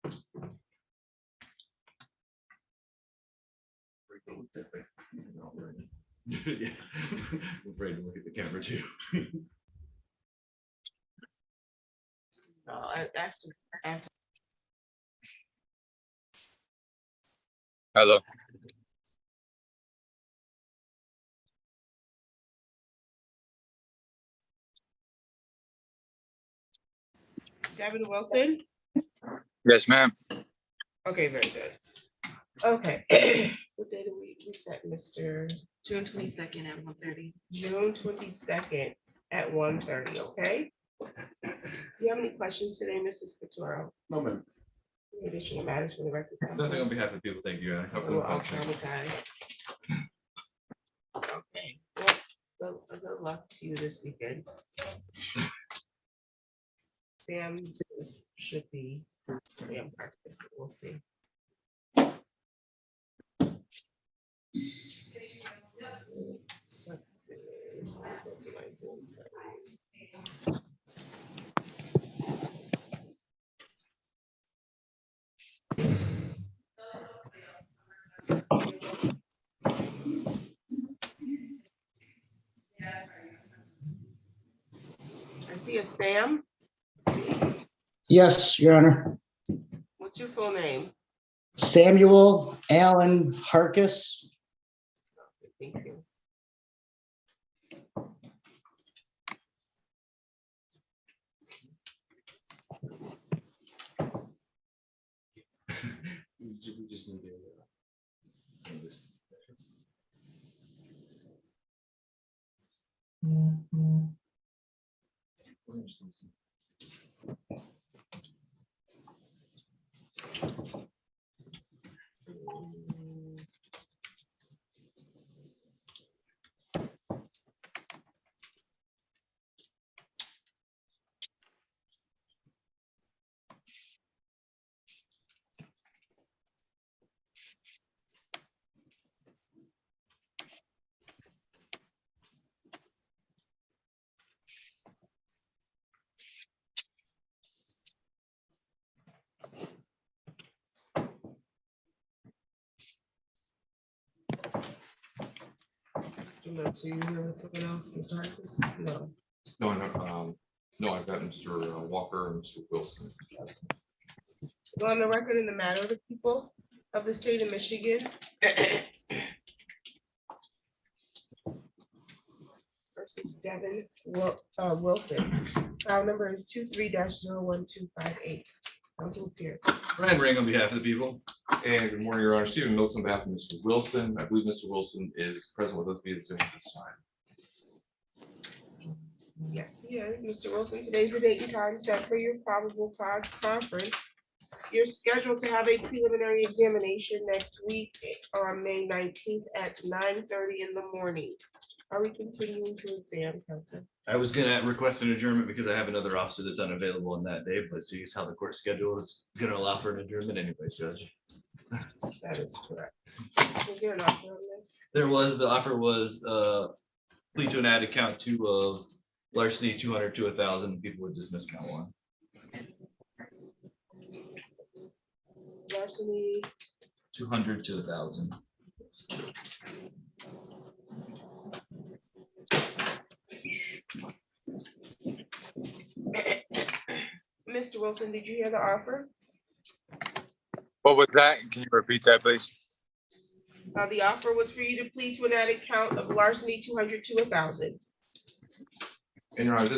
Yeah, we're afraid to look at the camera too. No, after. Hello. Devin Wilson. Yes, ma'am. Okay, very good. Okay. What day do we set, Mr.? June 22nd at 1:30. June 22nd at 1:30, okay? Do you have any questions today, Mrs. Couture? No, ma'am. Any additional matters for the record? Nothing on behalf of people. Thank you. We're all traumatized. Okay, well, good luck to you this weekend. Sam should be Sam practice, but we'll see. Let's see. Go to my Zoom. I see a Sam. Yes, Your Honor. What's your full name? Samuel Allen Harkis. Thank you. We just need to. So you here with someone else, Mr. Harkis? No. No, I've got Mr. Walker and Mr. Wilson. So on the record, in the matter of the people of the state of Michigan. Versus Devin Wilson. File number is 23-01258. Council here. Ryan Ring on behalf of the people. And good morning, Your Honor. Stephen Notes on behalf of Mr. Wilson. I believe Mr. Wilson is present with us via Zoom at this time. Yes, he is. Mr. Wilson, today's the date and time set for your probable cause conference. You're scheduled to have a preliminary examination next week on May 19th at 9:30 in the morning. Are we continuing to exam, Council? I was gonna request an adjournment because I have another officer that's unavailable on that day, but see how the court schedule is gonna allow for an adjournment anyways, Judge. That is correct. Is there an offer on this? There was, the offer was plea to an added count two of larceny 200 to 1,000. People would dismiss count one. Larceny. 200 to 1,000. Mr. Wilson, did you hear the offer? What was that? Can you repeat that, please? The offer was for you to plead to an added count of larceny 200 to 1,000. And Your Honor,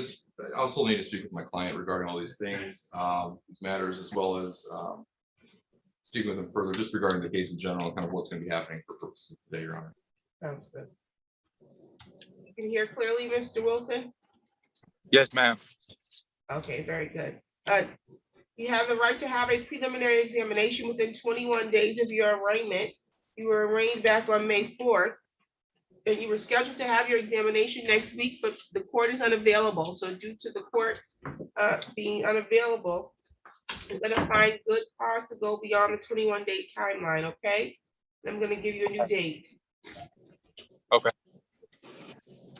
I also need to speak with my client regarding all these things, matters, as well as speak with him further, just regarding the case in general, kind of what's going to be happening for purposes of today, Your Honor. Sounds good. You can hear clearly, Mr. Wilson? Yes, ma'am. Okay, very good. You have the right to have a preliminary examination within 21 days of your arraignment. You were arraigned back on May 4th. And you were scheduled to have your examination next week, but the court is unavailable. So due to the courts being unavailable, I'm gonna find good cause to go beyond the 21-day timeline, okay? I'm gonna give you a new date. Okay.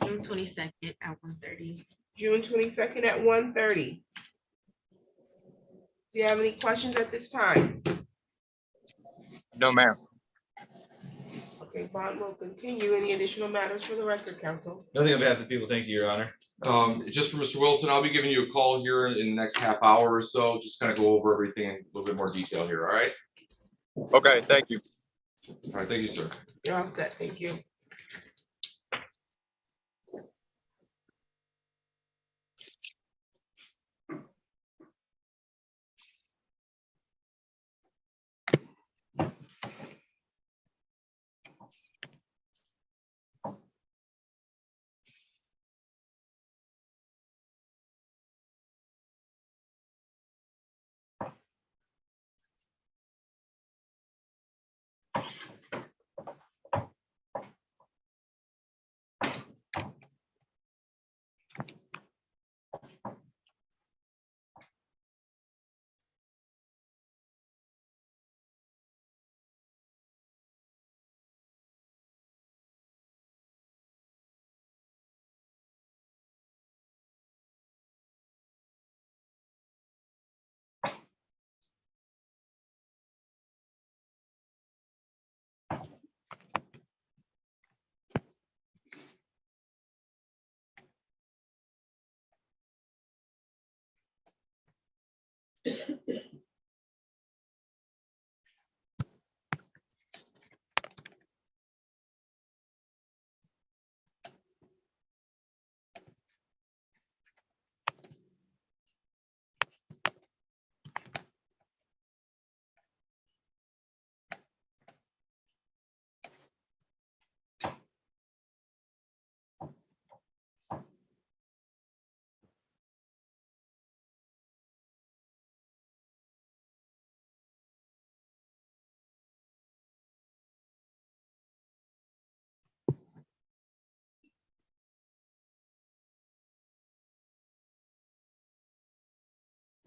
June 22nd at 1:30. June 22nd at 1:30. Do you have any questions at this time? No, ma'am. Okay, bond will continue. Any additional matters for the record, counsel? Nothing on behalf of the people. Thank you, Your Honor. Just for Mr. Wilson, I'll be giving you a call here in the next half hour or so, just kind of go over everything in a little bit more detail here, all right? Okay, thank you. All right, thank you, sir. You're all set. Thank you.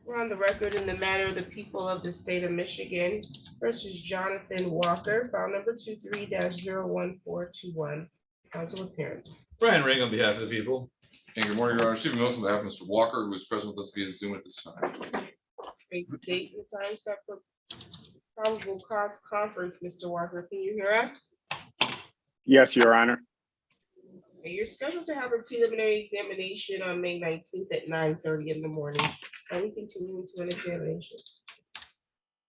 We're on the record in the matter of the people of the state of Michigan versus Jonathan Walker, file number 23-01421. Council appearance. Brian Ring on behalf of the people. And good morning, Your Honor. Stephen Wilson, on behalf of Mr. Walker, who is present with us via Zoom at this time. Great date and time set for probable cause conference, Mr. Walker. Can you hear us? Yes, Your Honor. Okay, you're scheduled to have a preliminary examination on May 19th at 9:30 in the morning. Are we continuing to an examination?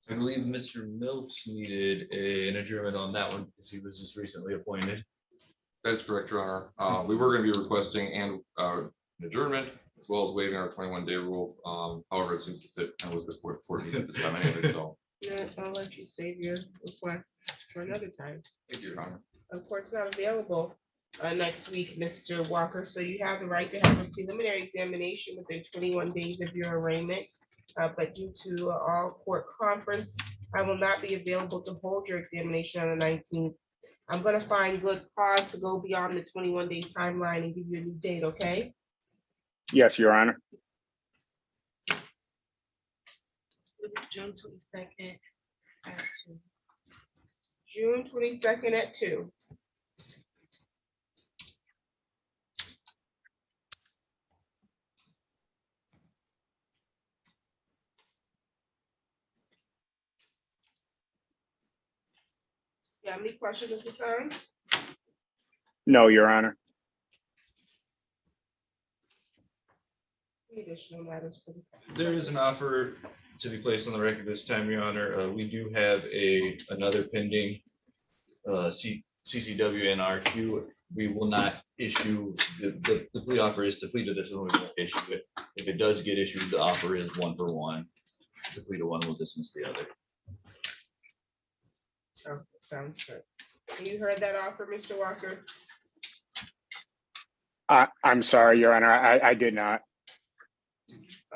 I believe Mr. Mills needed an adjournment on that one because he was just recently appointed. That is correct, Your Honor. We were going to be requesting an adjournment as well as waiving our 21-day rule. However, it seems to fit kind of with this court needs at this time anyway, so. Yeah, I'll let you save your request for another time. Thank you, Your Honor. Of course, not available next week, Mr. Walker, so you have the right to have a preliminary examination within 21 days of your arraignment. But due to all court conference, I will not be available to hold your examination on the 19th. I'm gonna find good cause to go beyond the 21-day timeline and give you a new date, okay? Yes, Your Honor. June 22nd. at 2. June 22nd at 2. You have any questions at this time? No, Your Honor. Any additional matters for the- There is an offer to be placed on the record this time, Your Honor. We do have another pending CCW and RQ. We will not issue, the plea offer is to plead to this one, we won't issue it. If it does get issued, the offer is 1 for 1. To plead to one, we'll dismiss the other. Oh, sounds good. You heard that offer, Mr. Walker? I'm sorry, Your Honor. I did not.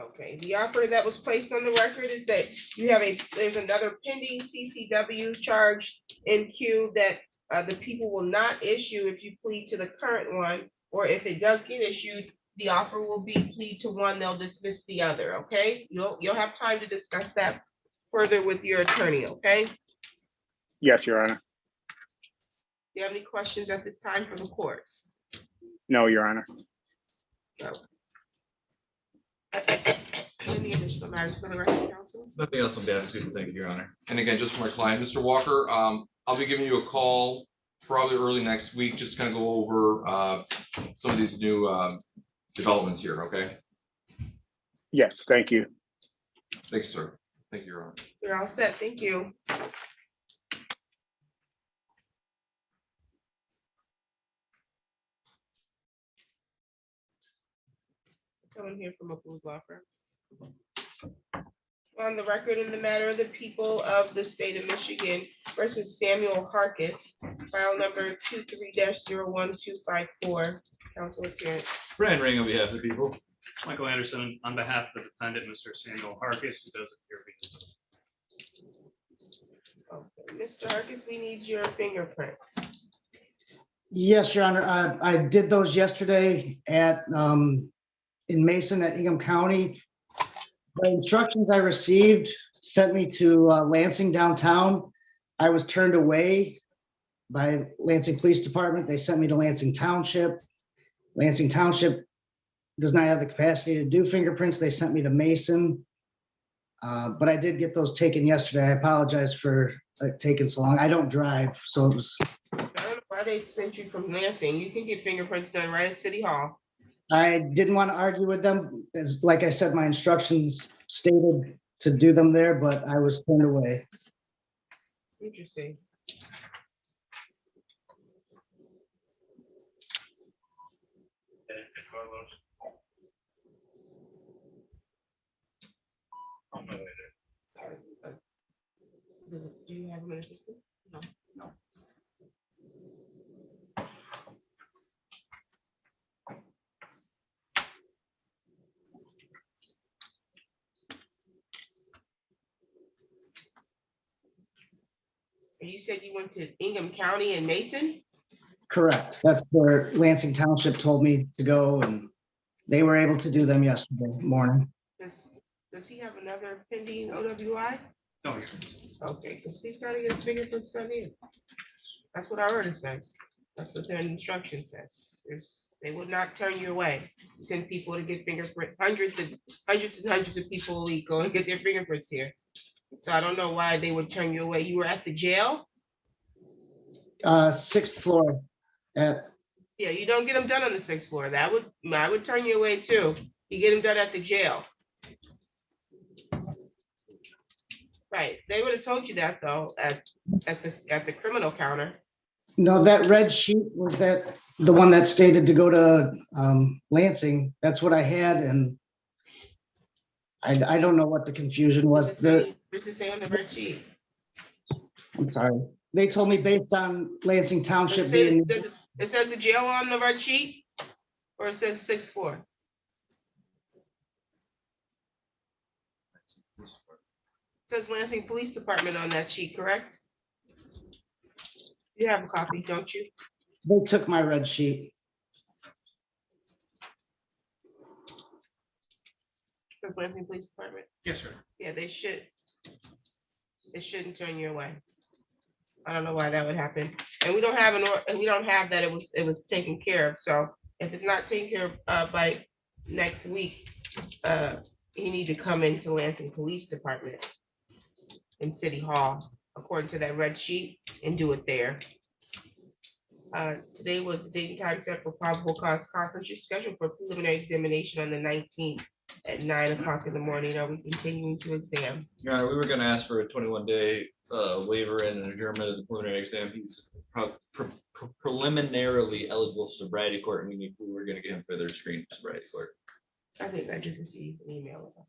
Okay, the offer that was placed on the record is that you have there's another pending CCW charge in queue that the people will not issue if you plead to the current one, or if it does get issued, the offer will be plead to one, they'll dismiss the other, okay? You'll have time to discuss that further with your attorney, okay? Yes, Your Honor. Do you have any questions at this time from the court? No, Your Honor. No. Any additional matters for the record, counsel? Nothing else on behalf of people. Thank you, Your Honor. And again, just for my client, Mr. Walker, I'll be giving you a call probably early next week, just kind of go over some of these new developments here, okay? Yes, thank you. Thanks, sir. Thank you, Your Honor. You're all set. Thank you. Someone here from a Booth law firm. On the record in the matter of the people of the state of Michigan versus Samuel Harkis, file number 23-01254, counsel appearance. Brian Ring on behalf of the people. Michael Anderson, on behalf of the defendant, Mr. Samuel Harkis, who does appear to be. Okay, Mr. Harkis, we need your fingerprints. Yes, Your Honor. I did those yesterday at, in Mason at Ingham County. The instructions I received sent me to Lansing downtown. I was turned away by Lansing Police Department. They sent me to Lansing Township. Lansing Township does not have the capacity to do fingerprints. They sent me to Mason. But I did get those taken yesterday. I apologize for taking so long. I don't drive, so it was. I don't know why they sent you from Lansing. You can get fingerprints done right at City Hall. I didn't want to argue with them. As like I said, my instructions stated to do them there, but I was turned away. Interesting. Do you have an assistant? No. And you said you went to Ingham County and Mason? Correct. That's where Lansing Township told me to go, and they were able to do them yesterday morning. Does he have another pending OWI? No, he's. Okay, because he's got to get his fingerprints done here. That's what our order says. That's what their instruction says. They would not turn you away. Send people to get fingerprint, hundreds and hundreds of people a week go and get their fingerprints here. So I don't know why they would turn you away. You were at the jail? 6th floor at, Yeah, you don't get them done on the 6th floor. I would turn you away too. You get them done at the jail. Right, they would have told you that though, at the criminal counter. no, that red sheet was that the one that stated to go to Lansing. That's what I had, and I don't know what the confusion was. What's it say on the red sheet? I'm sorry. They told me based on Lansing Does Township it say- being, it says the jail on the red sheet? Or it says 6th floor? It says Lansing Police Department on that sheet, correct? You have a copy, don't you? they took my red sheet. It says Lansing Police Department. Yes, sir. Yeah, they shouldn't turn you away. I don't know why that would happen. And we don't have we don't have that it was taken care of. So if it's not taken care of by next week, you need to come into Lansing Police Department in City Hall, according to that red sheet, and do it there. Today was the date and time set for probable cause conference. You're scheduled for preliminary examination on the 19th at 9 o'clock in the morning. Are we continuing to exam? Your Honor, we were gonna ask for a 21-day waiver and an adjournment of the preliminary exam. He's preliminarily eligible for sobriety court, and we were gonna get him further screened for sobriety court. I think I did receive an email about that.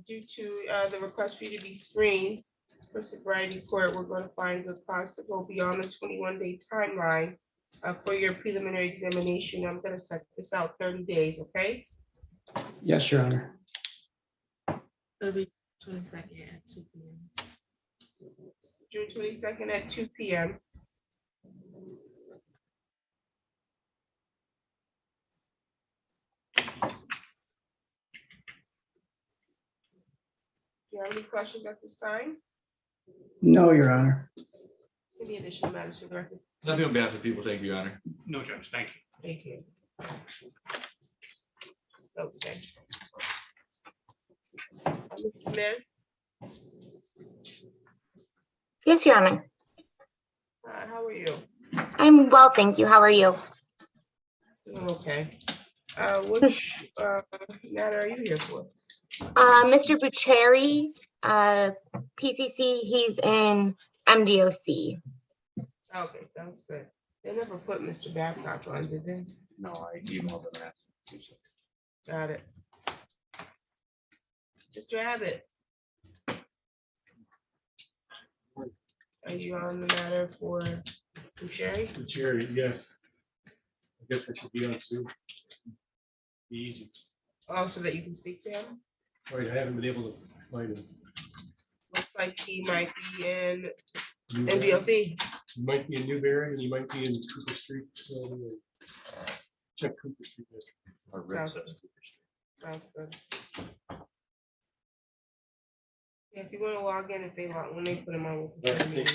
Due to the request for you to be screened for sobriety court, we're going to find the cost to go beyond the 21-day timeline for your preliminary examination. I'm going to set this out 30 days, okay? Yes, Your Honor. It'll be 22nd at 2 p.m. June 22nd at 2 p.m. you have any questions at this time? No, Your Honor. Any additional matters for the record? Nothing on behalf of the people. Thank you, Your Honor. No, Judge, thank you. Thank you. Okay. Ms. Smith, Yes, Your Honor. how are you? I'm well, thank you. How are you? Doing okay. Which matter are you here for? Mr. Bucheri, PCC, he's in MDOC. Okay, sounds good. They never put Mr. Babcock on, did they? No, I emailed them. Got it. Mr. Abbott. Are you on the matter for Bucheri? Jerry, yes. I guess I should be on too. Be easy. Oh, so that you can speak to him? Right, I haven't been able to find him. Looks like he might be in Newberry. MDOC. He might be in Newberry and he might be in Cooper Street, so check Cooper Street. Sounds good. Sounds good. Yeah, if you want to log in, if they log, when they put him on. we'll put him in.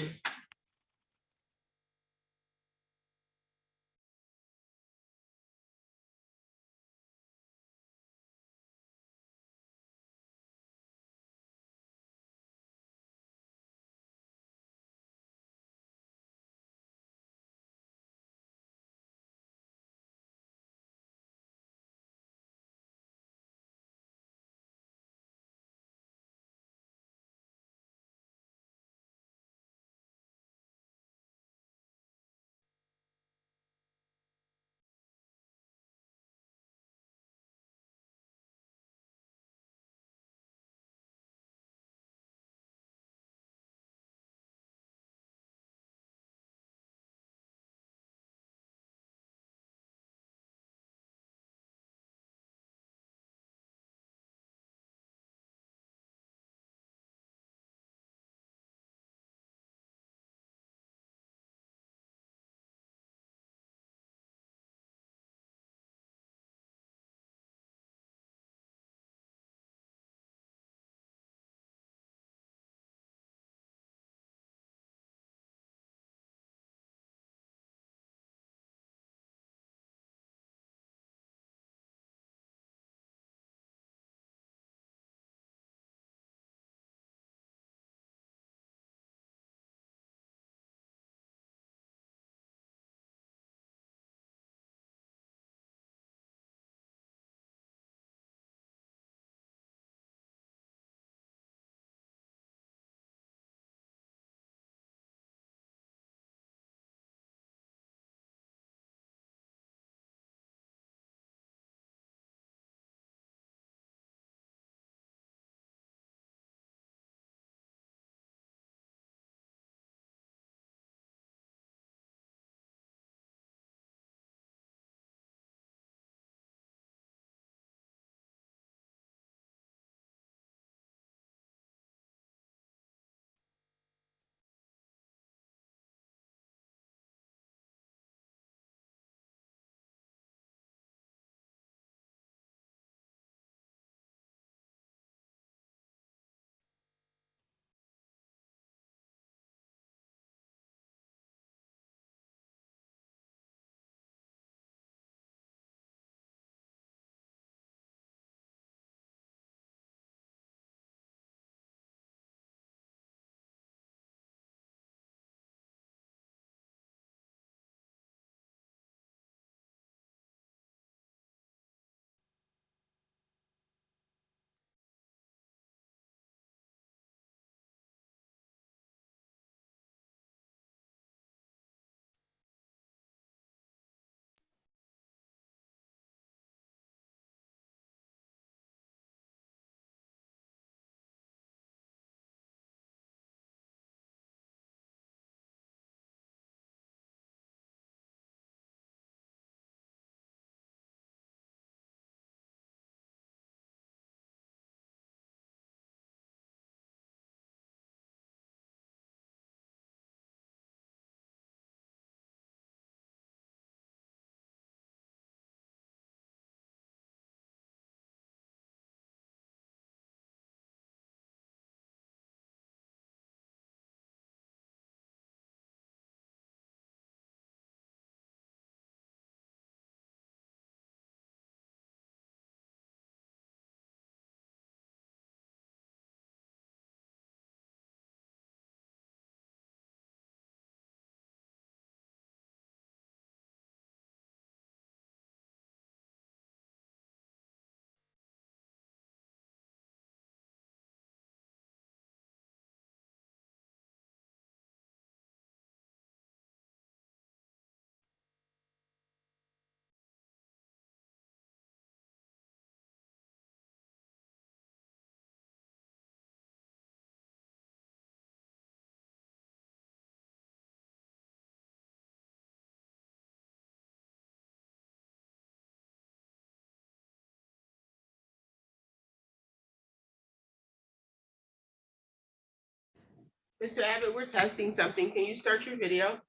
Mr. Abbott, we're testing something. Can you start your video?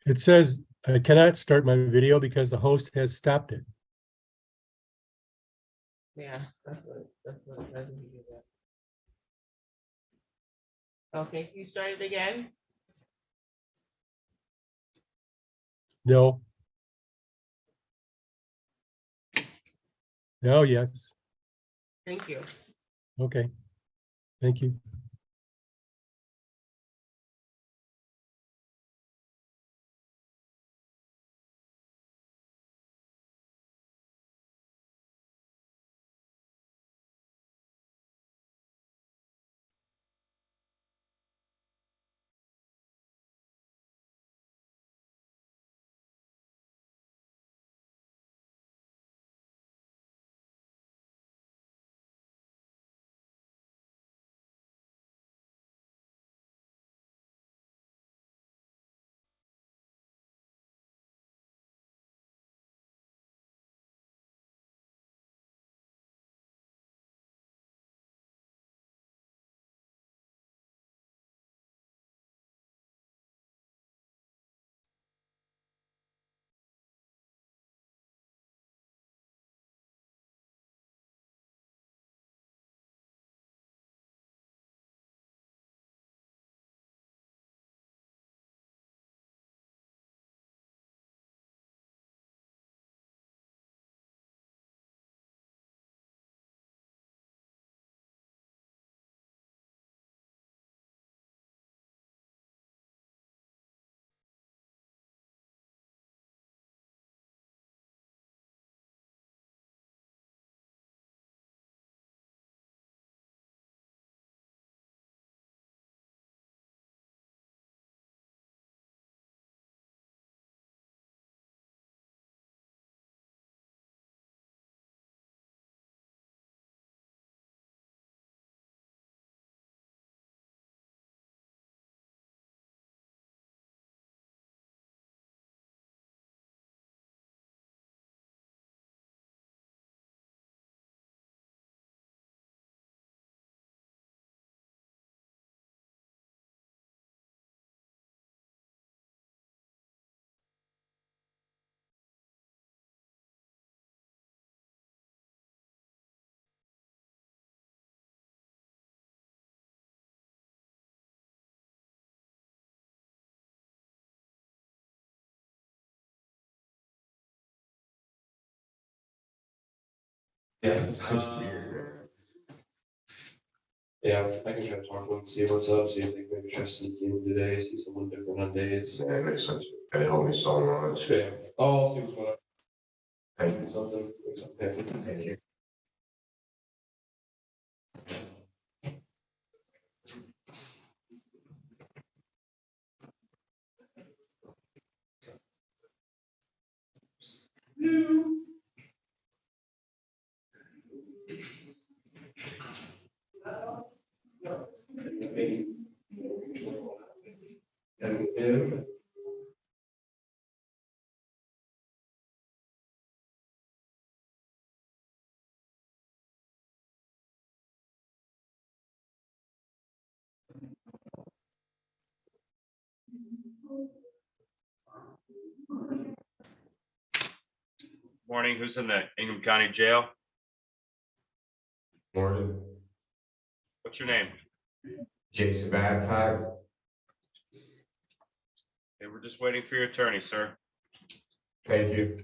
It says I cannot start my video because the host has stopped it. Yeah, that's what it does. Okay, can you start it again? No. No, yes. Thank you. Okay. Thank you. Yeah, it's just weird. Yeah, I can try to talk to them, see what's up, see if they can maybe try to sneak in today, see someone different on days. Yeah, it makes sense. It helped me so much. Yeah, I'll see what's going on. Thank you. Something, something. Thank you. And Morning, who's in the Ingham County Jail? Morning. What's your name? Jason Babcock. Hey, we're just waiting for your attorney, sir. Thank you.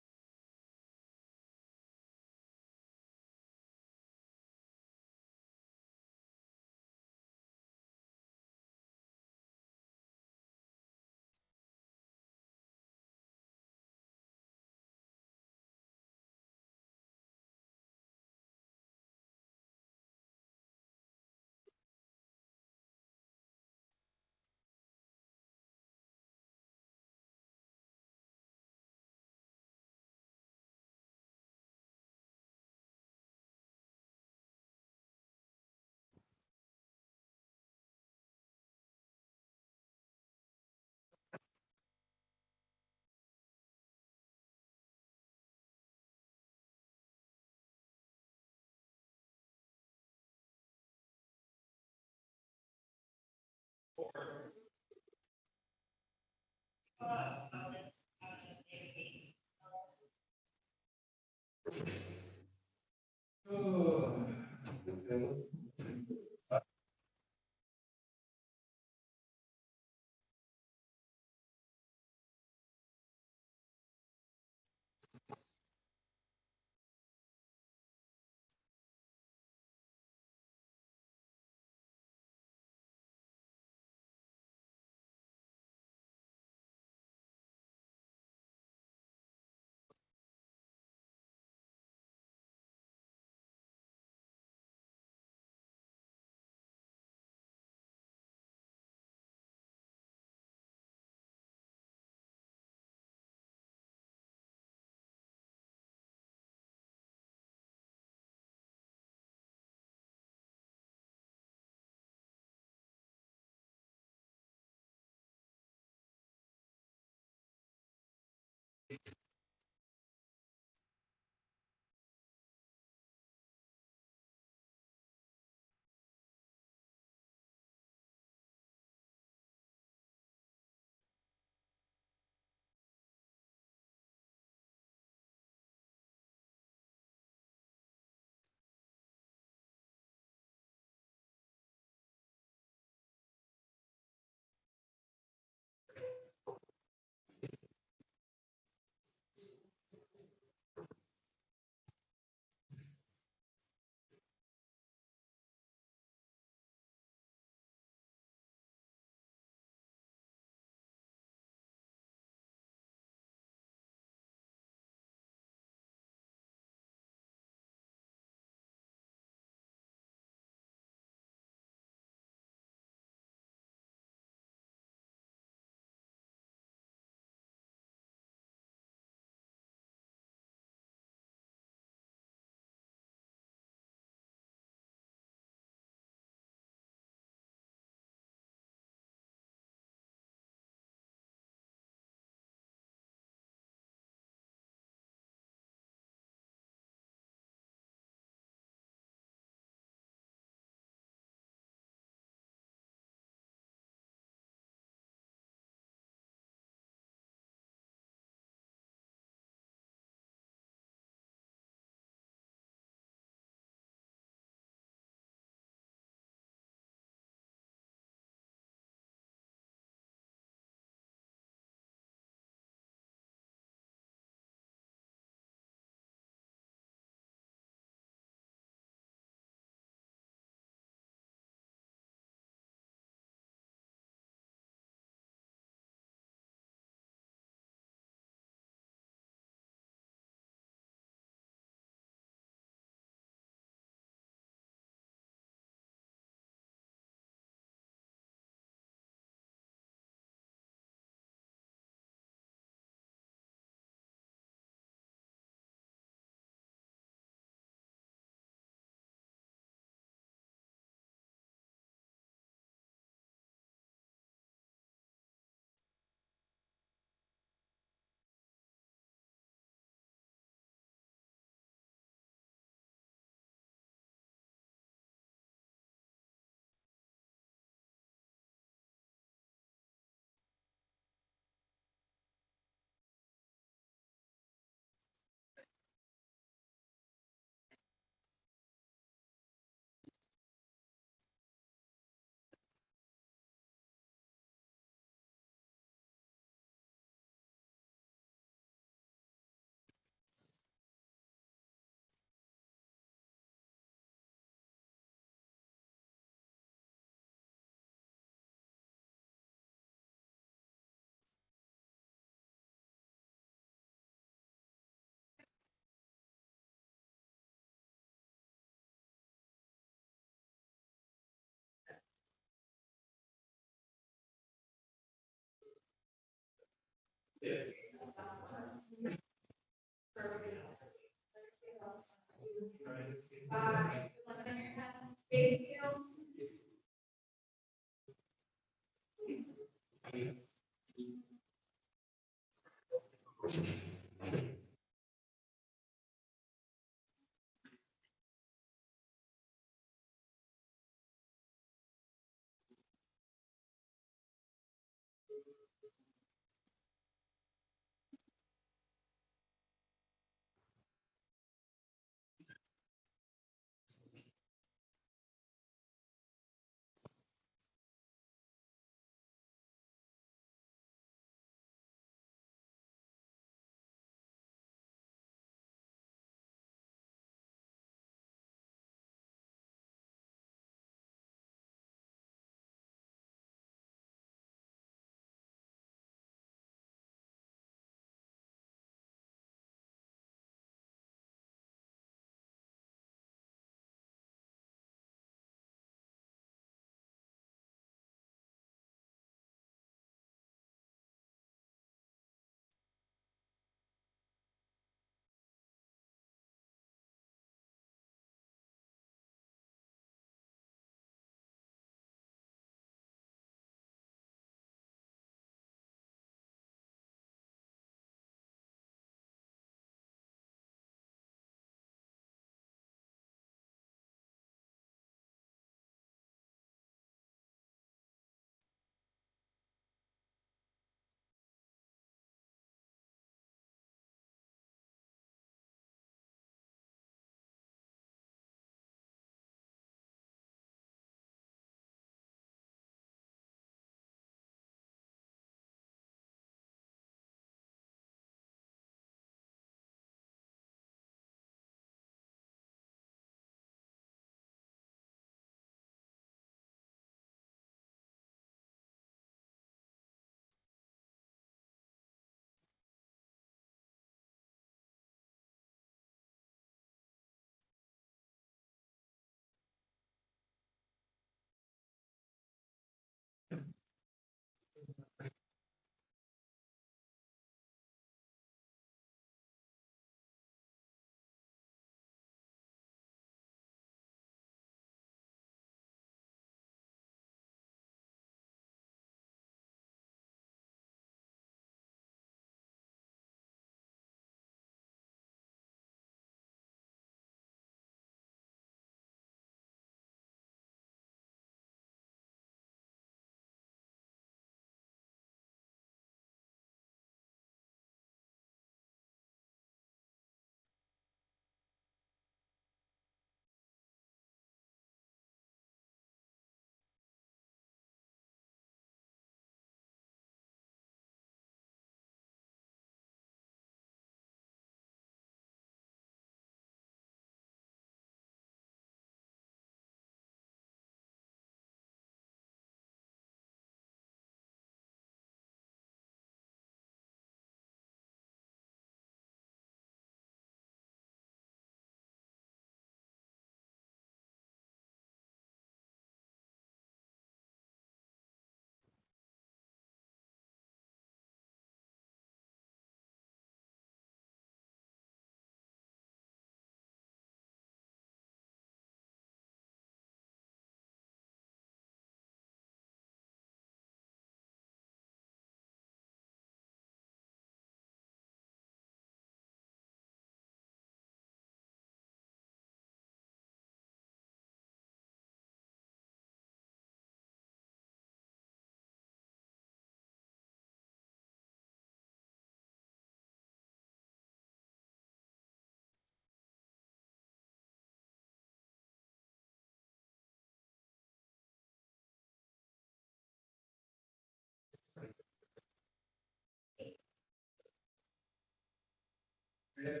Yes.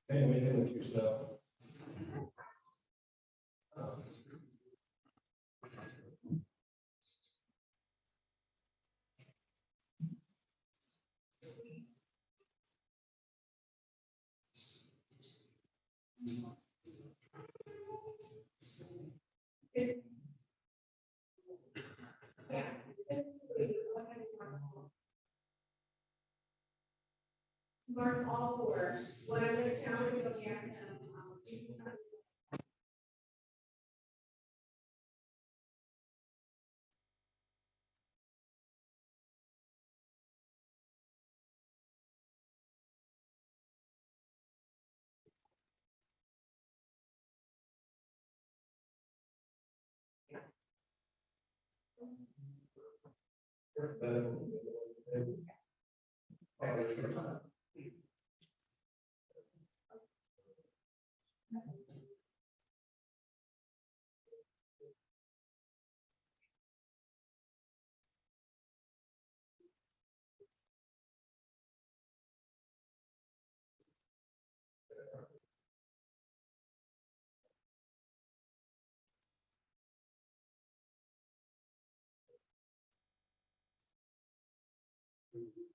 Hey, what are you doing with yourself? Mark all for whatever challenge you have.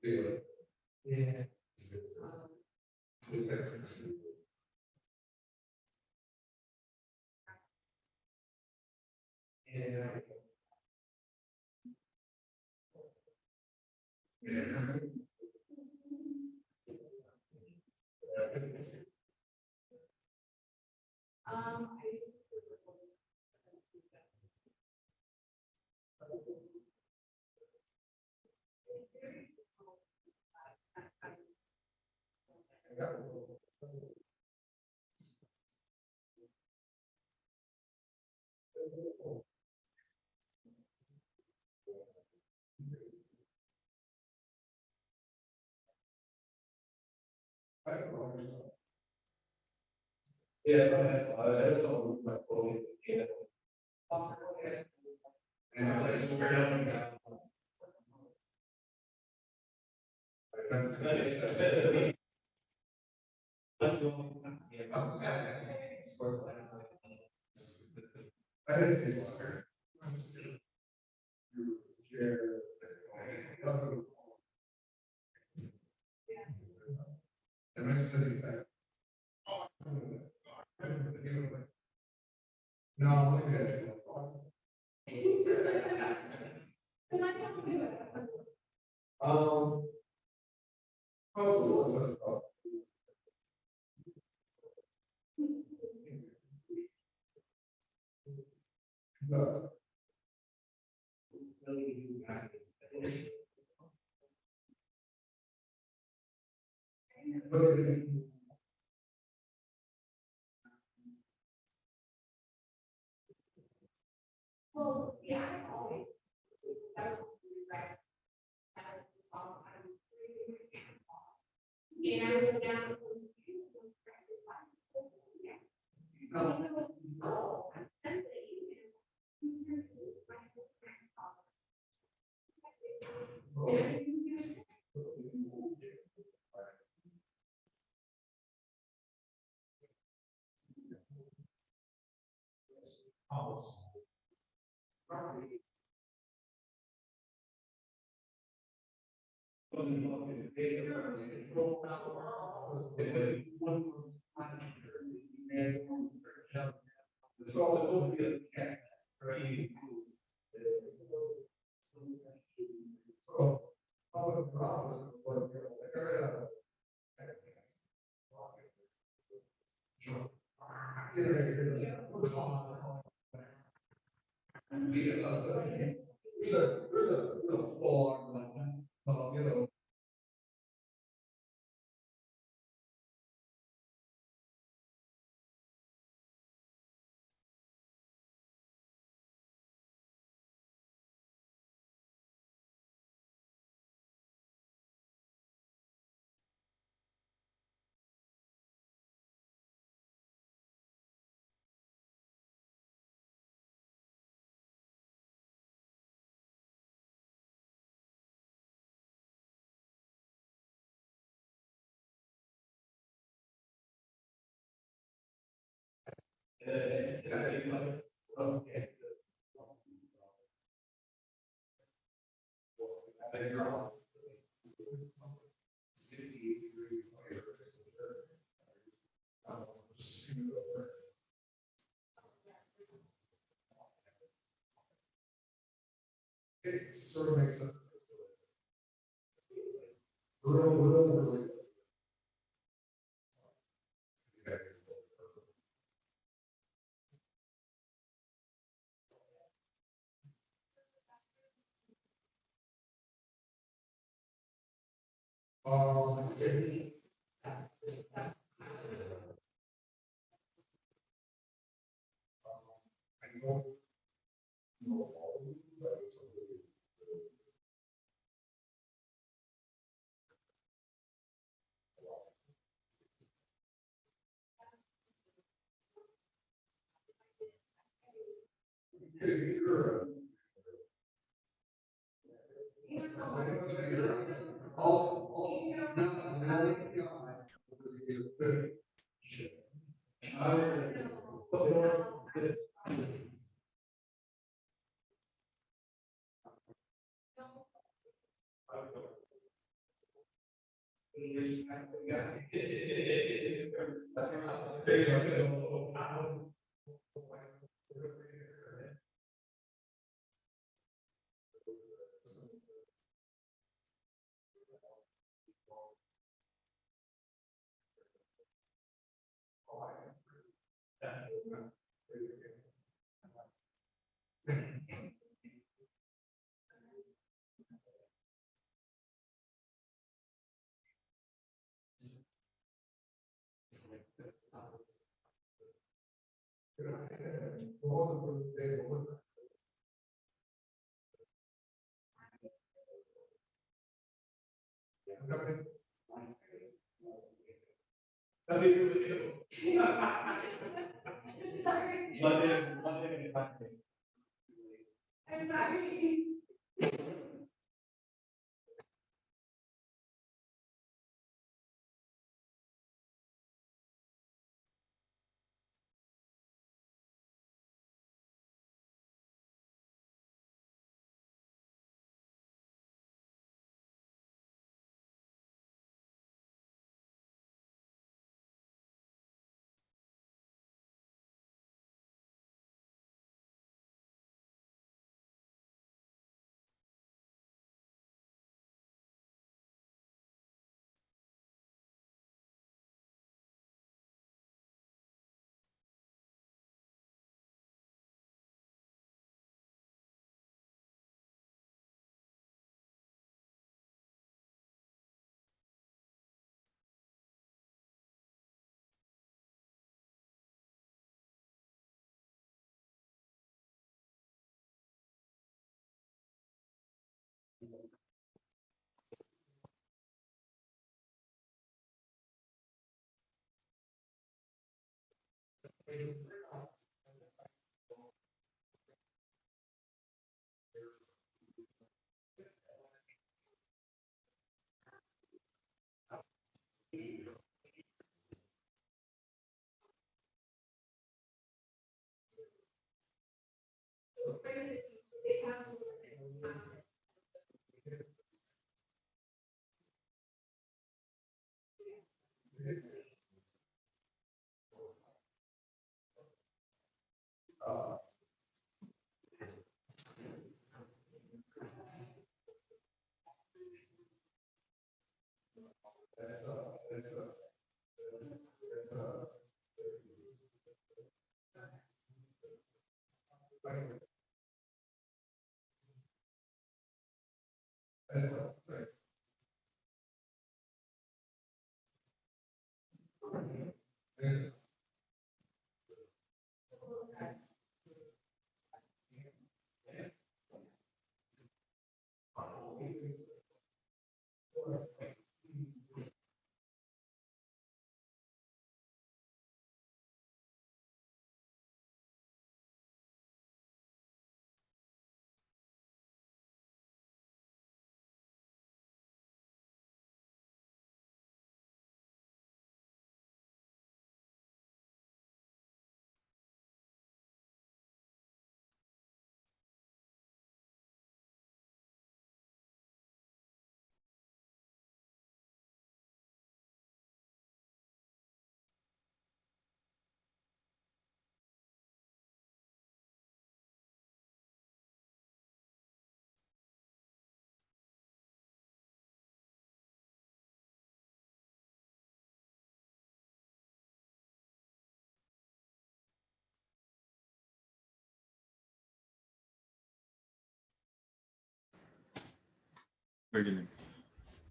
Yeah. Yeah, I have some with my phone. Yeah. And I just swear down. No, um,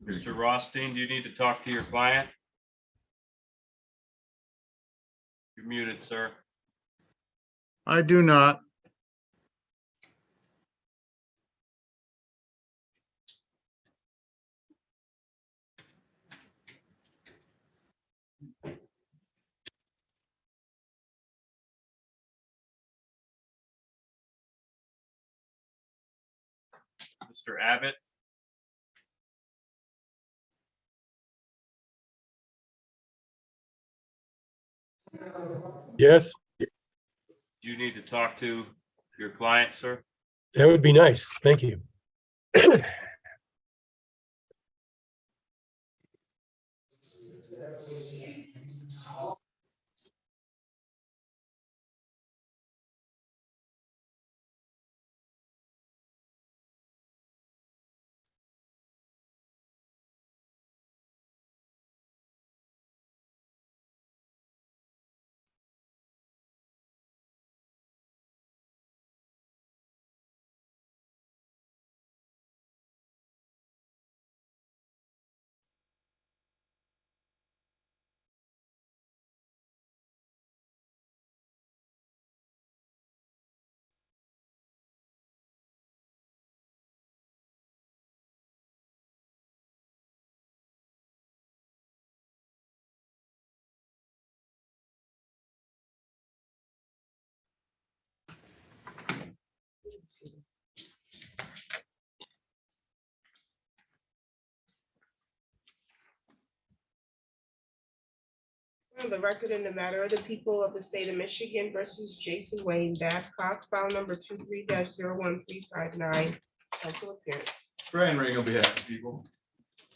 Mr. Rothstein, do you need to talk to your client? You're muted, sir. I do not. Mr. Abbott, Yes, do you need to talk to your client, sir? that would be nice. Thank you. For the record, in the matter of the people of the state of Michigan versus Jason Wayne Babcock, file number 23-01359, council appearance. Brian Ring on behalf of the people.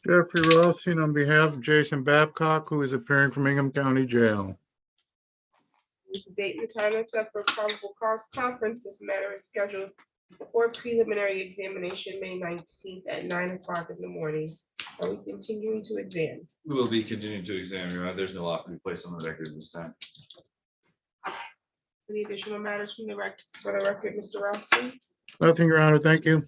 Jeffrey Rothstein on behalf of Jason Babcock, who is appearing from Ingham County Jail. This is the date and time that's set for probable cause conference. This matter is scheduled for preliminary examination, May 19th at 9 o'clock in the morning. Are we continuing to examine? We will be continuing to examine, Your Honor. There's no lot to be placed on the record this time. Any additional matters from the for the record, Mr. Rothstein? Nothing, Your Honor. Thank you.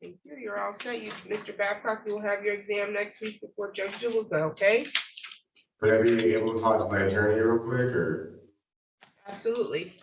Thank you. You're all set. You, Mr. Babcock, you will have your exam next week before Judge Deluca, okay? Would I be able to talk to my attorney real quick, or? Absolutely.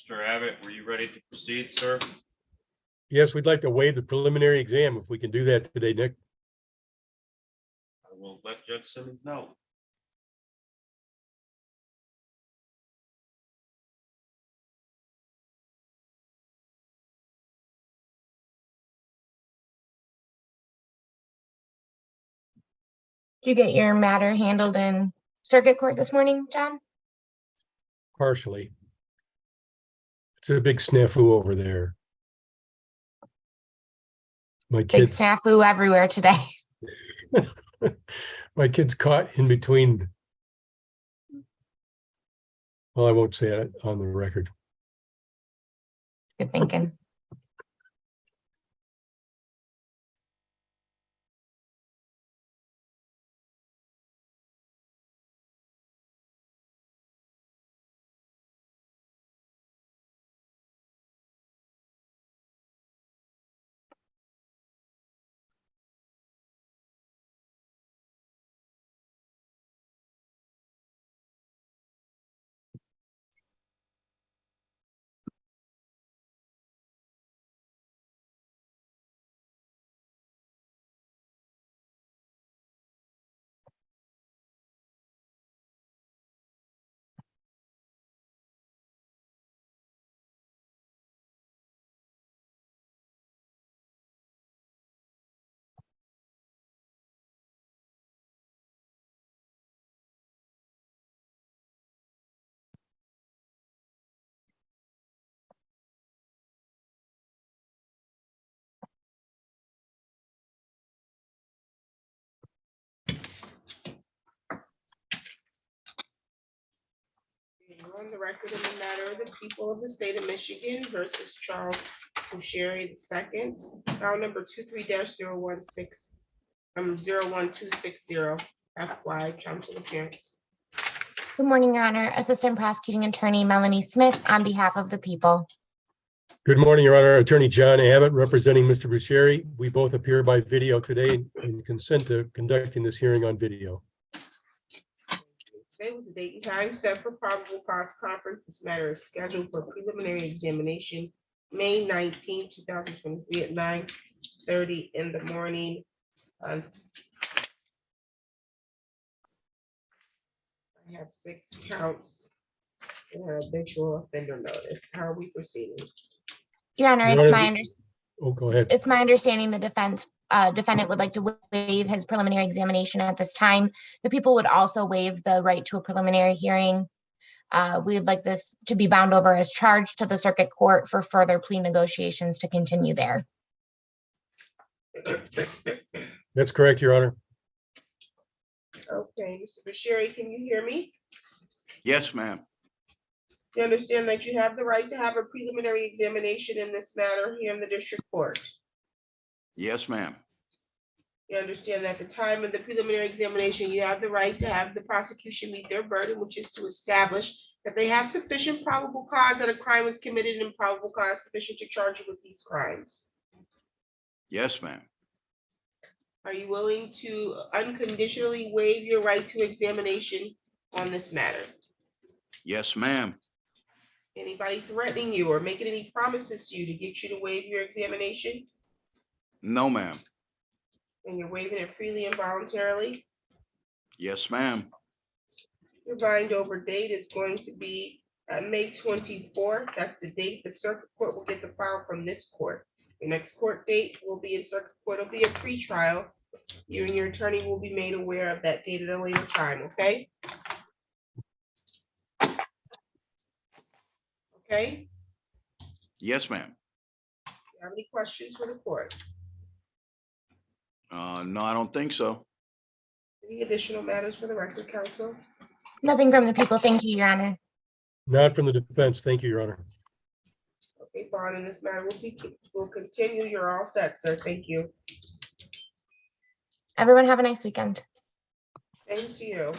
Mr. Abbott, were you ready to proceed, sir? Yes, we'd like to waive the preliminary exam if we can do that today, Nick. I will let Judge Simmons know. Did you get your matter handled in circuit court this morning, John? Partially. It's a big snafu over there. My Big kids, snafu everywhere today. my kids caught in between. Well, I won't say it on the record. Good thinking. On the record in the matter of the people of the state of Michigan versus Charles Busheri II, file number 23-016, 01260, FY council appearance. Good morning, Your Honor. Assistant Prosecuting Attorney Melanie Smith on behalf of the people. Good morning, Your Honor. Attorney John Abbott representing Mr. Busheri. We both appear by video today and consent to conducting this hearing on video. Today was the date and time set for probable cause conference. This matter is scheduled for preliminary examination, May 19, 2023 at 9:30 in the morning. I have 6 counts and an habitual offender notice. How are we proceeding? Your Honor, Your it's Honor, oh, go ahead. my understanding the defendant would like to waive his preliminary examination at this time. The people would also waive the right to a preliminary hearing. We'd like this to be bound over as charged to the circuit court for further plea negotiations to continue there. That's correct, Your Honor. Okay, Mr. Busheri, can you hear me? Yes, ma'am. You understand that you have the right to have a preliminary examination in this matter here in the district court? Yes, ma'am. You understand that at the time of the preliminary examination, you have the right to have the prosecution meet their burden, which is to establish that they have sufficient probable cause that a crime was committed and probable cause sufficient to charge you with these crimes. Yes, ma'am. Are you willing to unconditionally waive your right to examination on this matter? Yes, ma'am. Anybody threatening you or making any promises to you to get you to waive your examination? No, ma'am. And you're waiving it freely and voluntarily? Yes, ma'am. Your bind over date is going to be May 24th. That's the date the circuit court will get the file from this court. Your next court date will be in circuit court. It'll be a pretrial. You and your attorney will be made aware of that date at a later time, okay? Okay? Yes, ma'am. Do you have any questions for the court? No, I don't think so. Any additional matters for the record, counsel? Nothing from the people. Thank you, Your Honor. Not from the defense. Thank you, Your Honor. Okay, bond in this matter will continue. You're all set, sir. Thank you. Everyone have a nice weekend. Thank you.